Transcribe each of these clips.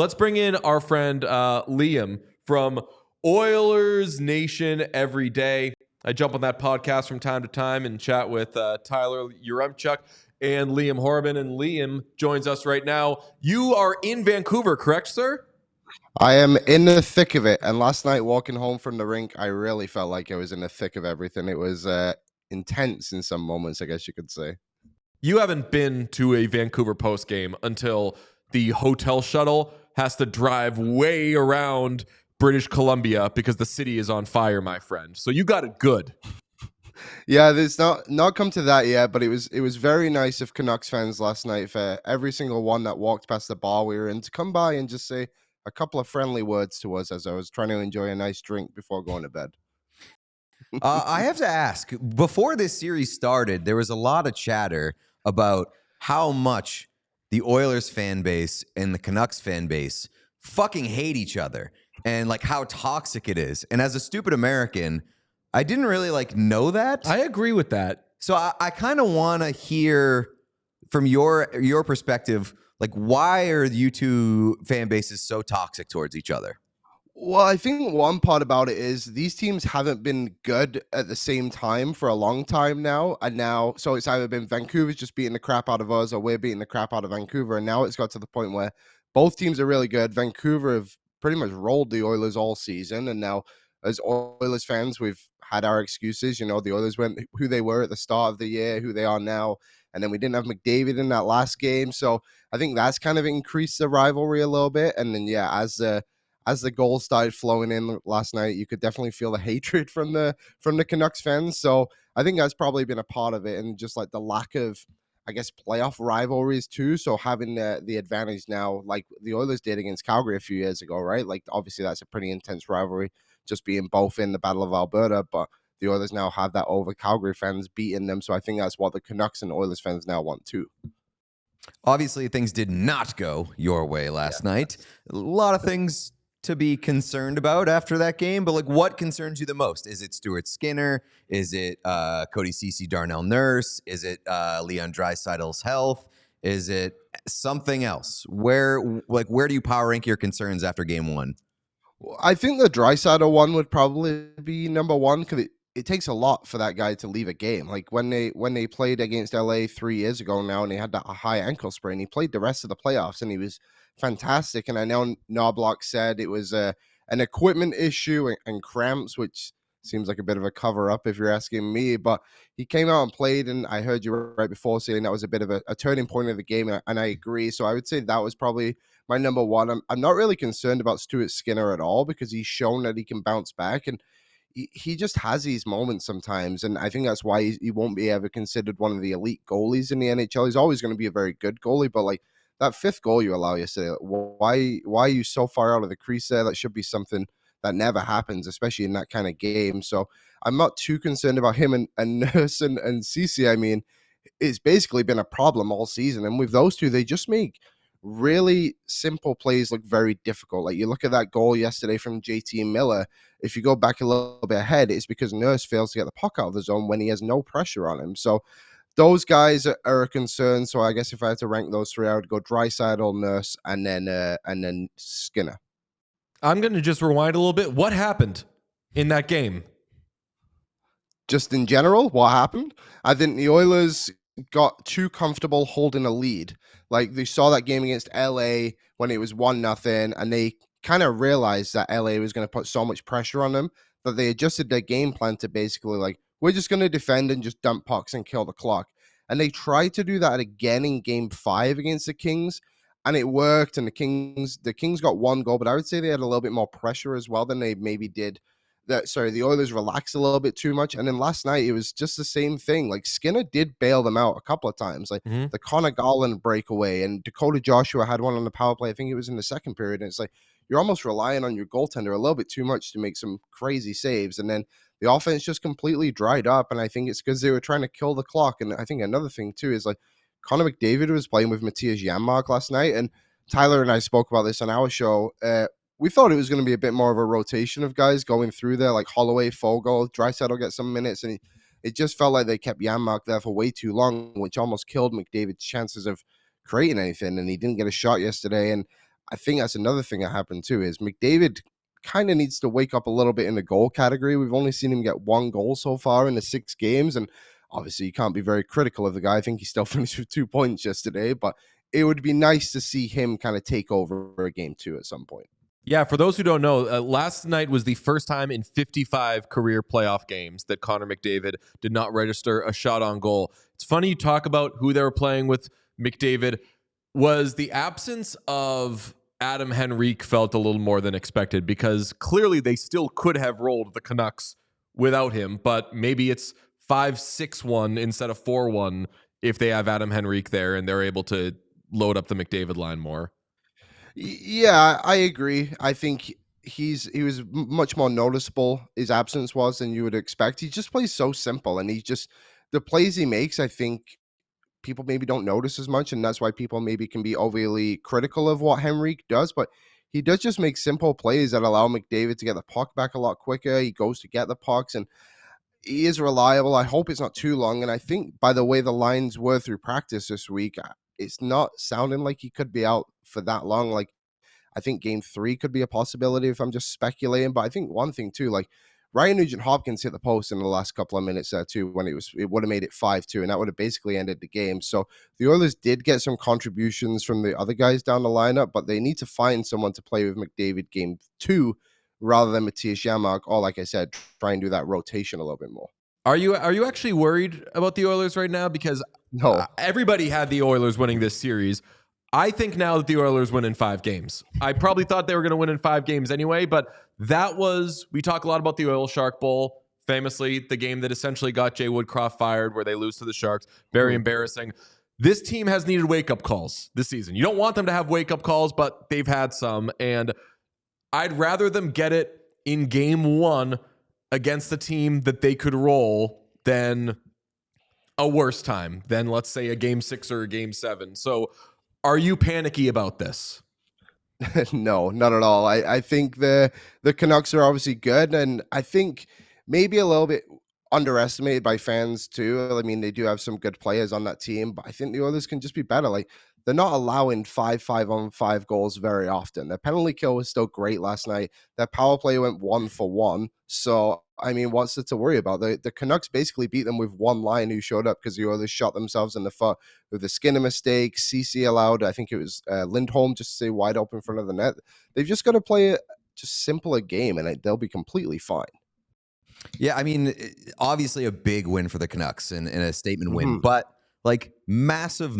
Let's bring in our friend Liam from Oilers-Nation Everyday. I jump on that podcast from time to time and chat with Tyler Yaremchuk and Liam Horrobin. And Liam joins us right now. You are in Vancouver, correct, sir? I am in the thick of it. And last night, walking home from the rink, I really felt like I was in the thick of everything. It was intense in some moments, I guess you could say. You haven't been to a Vancouver post game until the hotel shuttle has to drive way around British Columbia because the city is on fire, my friend. So you got it good. Yeah, there's not come to that yet, but it was very nice of Canucks fans last night for every single one that walked past the bar we were in to come by and just say a couple of friendly words to us as I was trying to enjoy a nice drink before going to bed. I have to ask, before this series started, there was a lot of chatter about how much the Oilers fan base and the Canucks fan base fucking hate each other and like how toxic it is. And as a stupid American, I didn't really know that. I agree with that. So I kind of want to hear from your perspective, why are you two fan bases so toxic towards each other? Well, I think one part about it is these teams haven't been good at the same time for a long time now. And now, so it's either been Vancouver's just beating the crap out of us or we're beating the crap out of Vancouver. And now it's got to the point where both teams are really good. Vancouver have pretty much rolled the Oilers all season. And now, as Oilers fans, we've had our excuses. The Oilers went who they were at the start of the year, who they are now. And then we didn't have McDavid in that last game. So I think that's kind of increased the rivalry a little bit. And then, yeah, as the goals started flowing in last night, you could definitely feel the hatred from the Canucks fans. So I think that's probably been a part of it, and just the lack of, I guess, playoff rivalries too. So having the advantage now, like the Oilers did against Calgary a few years ago, right? Obviously that's a pretty intense rivalry, just being both in the Battle of Alberta, but the Oilers now have that over Calgary fans beating them. So I think that's what the Canucks and Oilers fans now want too. Obviously, things did not go your way last night. A lot of things to be concerned about after that game, but what concerns you the most? Is it Stuart Skinner? Is it Cody Ceci, Darnell Nurse? Is it Leon Draisaitl's health? Is it something else? Where do you power rank your concerns after game one? I think the Draisaitl one would probably be number one, because it takes a lot for that guy to leave a game. When they played against LA 3 years ago now, and he had that high ankle sprain, he played the rest of the playoffs and he was fantastic. And I know Knobloch said it was an equipment issue and cramps, which seems like a bit of a cover up if you're asking me, but he came out and played, and I heard you right before saying that was a bit of a turning point of the game, and I agree. So I would say that was probably my number one. I'm not really concerned about Stuart Skinner at all, because he's shown that he can bounce back, and he just has these moments sometimes, and I think that's why he won't be ever considered one of the elite goalies in the NHL. He's always going to be a very good goalie, but that fifth goal you allow yesterday, why are you so far out of the crease there? That should be something that never happens, especially in that kind of game. So I'm not too concerned about him and Nurse and Ceci. I mean, it's basically been a problem all season, and with those two, they just make really simple plays look very difficult. You look at that goal yesterday from JT Miller. If you go back a little bit ahead, it's because Nurse fails to get the puck out of the zone when he has no pressure on him. So those guys are a concern. So I guess if I had to rank those three, I would go Draisaitl, Nurse, and then Skinner. I'm going to just rewind a little bit. What happened in that game? Just in general, what happened? I think the Oilers got too comfortable holding a lead. They saw that game against LA when it was 1-0, and they kind of realized that LA was going to put so much pressure on them that they adjusted their game plan to basically we're just going to defend and just dump pucks and kill the clock. And they tried to do that again in game 5 against the Kings, and it worked. And the Kings got one goal, but I would say they had a little bit more pressure as well than they maybe did. The Oilers relaxed a little bit too much. And then last night, it was just the same thing. Skinner did bail them out a couple of times. The Connor Garland breakaway, and Dakota Joshua had one on the power play. I think it was in the second period. And it's you're almost relying on your goaltender a little bit too much to make some crazy saves. And then the offense just completely dried up. And I think it's because they were trying to kill the clock. And I think another thing too is Connor McDavid was playing with Matthias Janmark last night. And Tyler and I spoke about this on our show. We thought it was going to be a bit more of a rotation of guys going through there, like Holloway, Fogle, Draisaitl get some minutes, and it just felt like they kept Janmark there for way too long, which almost killed McDavid's chances of creating anything, and he didn't get a shot yesterday. And I think that's another thing that happened too, is McDavid kind of needs to wake up a little bit in the goal category. We've only seen him get 1 goal so far in the 6 games, and obviously you can't be very critical of the guy. I think he still finished with 2 points yesterday, but it would be nice to see him kind of take over a game 2 at some point. Yeah, for those who don't know, last night was the first time in 55 career playoff games that Connor McDavid did not register a shot on goal. It's funny you talk about who they were playing with McDavid. Was the absence of Adam Henrique felt a little more than expected, because clearly they still could have rolled the Canucks without him, but maybe it's 5-6-1 instead of 4-1 if they have Adam Henrique there and they're able to load up the McDavid line more. Yeah, I agree. I think he was much more noticeable, his absence was, than you would expect. He just plays so simple, and the plays he makes, I think people maybe don't notice as much, and that's why people maybe can be overly critical of what Henrique does, but he does just make simple plays that allow McDavid to get the puck back a lot quicker. He goes to get the pucks, and he is reliable. I hope it's not too long, and I think by the way the lines were through practice this week, it's not sounding like he could be out for that long. Like, I think game 3 could be a possibility if I'm just speculating. But I think one thing too, like Ryan Nugent-Hopkins hit the post in the last couple of minutes there too, when it would have made it 5-2, and that would have basically ended the game. So the Oilers did get some contributions from the other guys down the lineup, but they need to find someone to play with McDavid game 2 rather than Matthias Janmark, or like I said, try and do that rotation a little bit more. Are you actually worried about the Oilers right now? Because No. Everybody had the Oilers winning this series. I think now that the Oilers win in 5 games. I probably thought they were going to win in 5 games anyway, but we talk a lot about the Oil Shark Bowl, famously the game that essentially got Jay Woodcroft fired, where they lose to the Sharks. Very embarrassing. This team has needed wake-up calls this season. You don't want them to have wake-up calls, but they've had some, and I'd rather them get it in game 1 against a team that they could roll than a worse time, than let's say a game 6 or a game 7. So are you panicky about this? No, not at all. I think the Canucks are obviously good, and I think maybe a little bit underestimated by fans too. I mean, they do have some good players on that team, but I think the Oilers can just be better. Like, they're not allowing 5-5-on-5 goals very often. Their penalty kill was still great last night. Their power play went 1-for-1. So, I mean, what's there to worry about? The Canucks basically beat them with one line who showed up because the Oilers shot themselves in the foot with the Skinner mistake. CC allowed, I think it was Lindholm, just to stay wide open in front of the net. They've just got to play just simpler game, and they'll be completely fine. Yeah, I mean, obviously a big win for the Canucks and a statement win, but like massive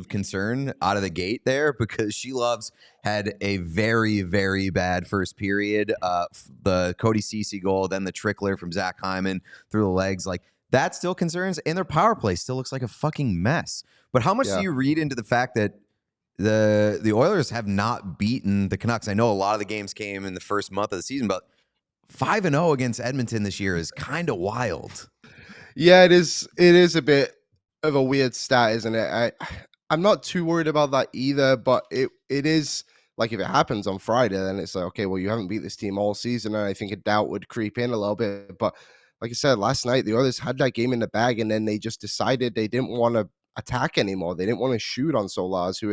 concern out of the gate there, because Shelovs had a very, very bad first period. The Cody Ceci goal, then the trickler from Zach Hyman through the legs, like that still concerns, and their power play still looks like a fucking mess. But how much do you read into the fact that the Oilers have not beaten the Canucks? I know a lot of the games came in the first month of the season, but 5-0 against Edmonton this year is kind of wild. Yeah, it is. It is a bit of a weird stat, isn't it? I'm not too worried about that either, but it is like, if it happens on Friday, then it's like, okay, well, you haven't beat this team all season, and I think a doubt would creep in a little bit. But like I said, last night the Oilers had that game in the bag, and then they just decided they didn't want to attack anymore. They didn't want to shoot on Solars, who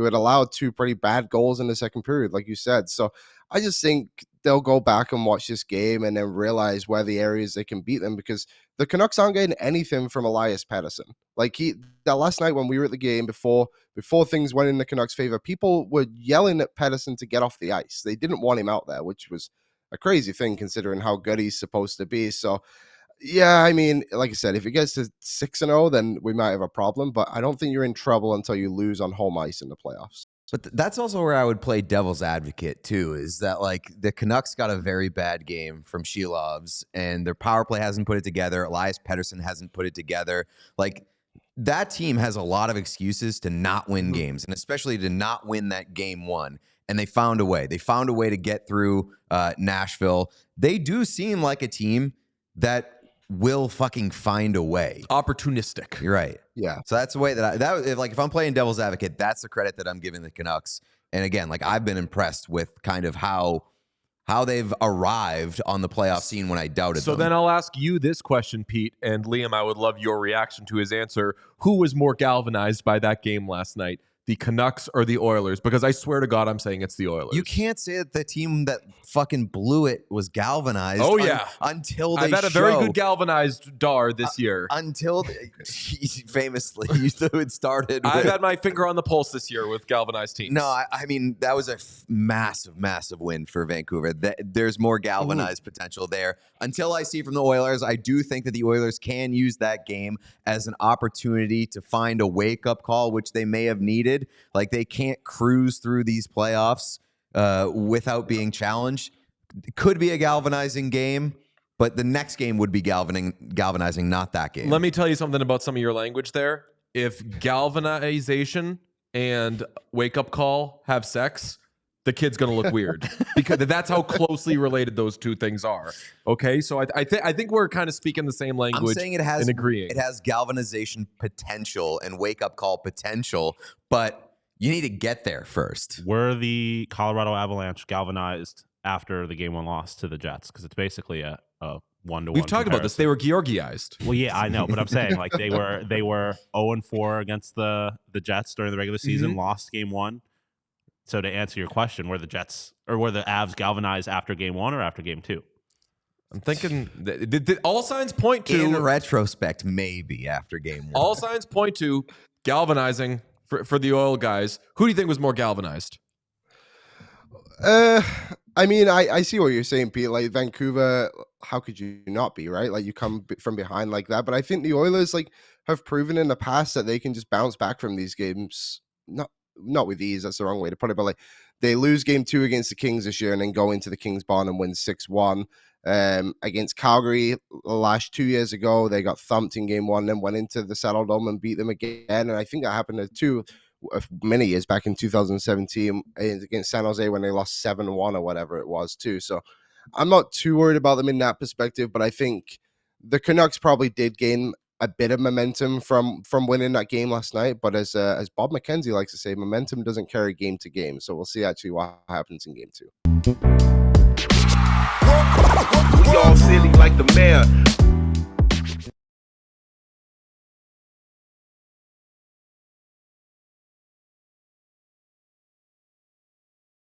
had allowed 2 pretty bad goals in the second period, like you said. So I just think they'll go back and watch this game and then realize where the areas they can beat them, because the Canucks aren't getting anything from Elias Pettersson. Like, that last night when we were at the game, before things went in the Canucks' favor, people were yelling at Pettersson to get off the ice. They didn't want him out there, which was a crazy thing considering how good he's supposed to be. So yeah, I mean, like I said, if it gets to 6-0, then we might have a problem, but I don't think you're in trouble until you lose on home ice in the playoffs. But that's also where I would play devil's advocate too, is that like the Canucks got a very bad game from Shelovs, and their power play hasn't put it together. Elias Pettersson hasn't put it together. Like, that team has a lot of excuses to not win games, and especially to not win that game 1. And they found a way. They found a way to get through Nashville. They do seem like a team that will fucking find a way. Opportunistic. You're right. Yeah. So that's the way if I'm playing devil's advocate, that's the credit that I'm giving the Canucks. And again, like, I've been impressed with kind of how they've arrived on the playoff scene when I doubted them. So then I'll ask you this question, Pete, and Liam, I would love your reaction to his answer. Who was more galvanized by that game last night? the Canucks or the Oilers? Because I swear to God, I'm saying it's the Oilers. You can't say that the team that fucking blew it was galvanized. Oh, yeah. Until they I've had a very good galvanized Dar this year. Until famously, it started. I've had my finger on the pulse this year with galvanized teams. No, I mean, that was a massive, massive win for Vancouver. There's more galvanized potential there. Until I see from the Oilers, I do think that the Oilers can use that game as an opportunity to find a wake-up call, which they may have needed. Like, they can't cruise through these playoffs without being challenged. It could be a galvanizing game, but the next game would be galvanizing, not that game. Let me tell you something about some of your language there. If galvanization and wake-up call have sex, the kid's going to look weird because that's how closely related those two things are. Okay, so I think we're kind of speaking the same language. I'm saying it has and agreeing. It has galvanization potential and wake-up call potential, but you need to get there first. Were the Colorado Avalanche galvanized after the Game 1 loss to the Jets? Because it's basically a one-to-one. We've talked about this. They were Georgiized. Well, yeah, I know, but I'm saying like they were 0-4 against the Jets during the regular season, lost Game 1. So to answer your question, were the Avs galvanized after Game 1 or after Game 2? I'm thinking all signs point to in retrospect, maybe after Game 1. All signs point to galvanizing for the Oil guys. Who do you think was more galvanized? I mean, I see what you're saying, Pete. Like Vancouver, how could you not be, right? Like you come from behind like that. But I think the Oilers have proven in the past that they can just bounce back from these games. Not with ease, that's the wrong way to put it, but they lose Game 2 against the Kings this year and then go into the Kings barn and win 6-1. Against Calgary last 2 years ago, they got thumped in Game 1, then went into the Saddle Dome and beat them again. And I think that happened many years back in 2017 against San Jose when they lost 7-1 or whatever it was too. So I'm not too worried about them in that perspective, but I think the Canucks probably did gain a bit of momentum from winning that game last night. But as Bob McKenzie likes to say, momentum doesn't carry game to game. So we'll see actually what happens in Game 2. We all silly like the mayor.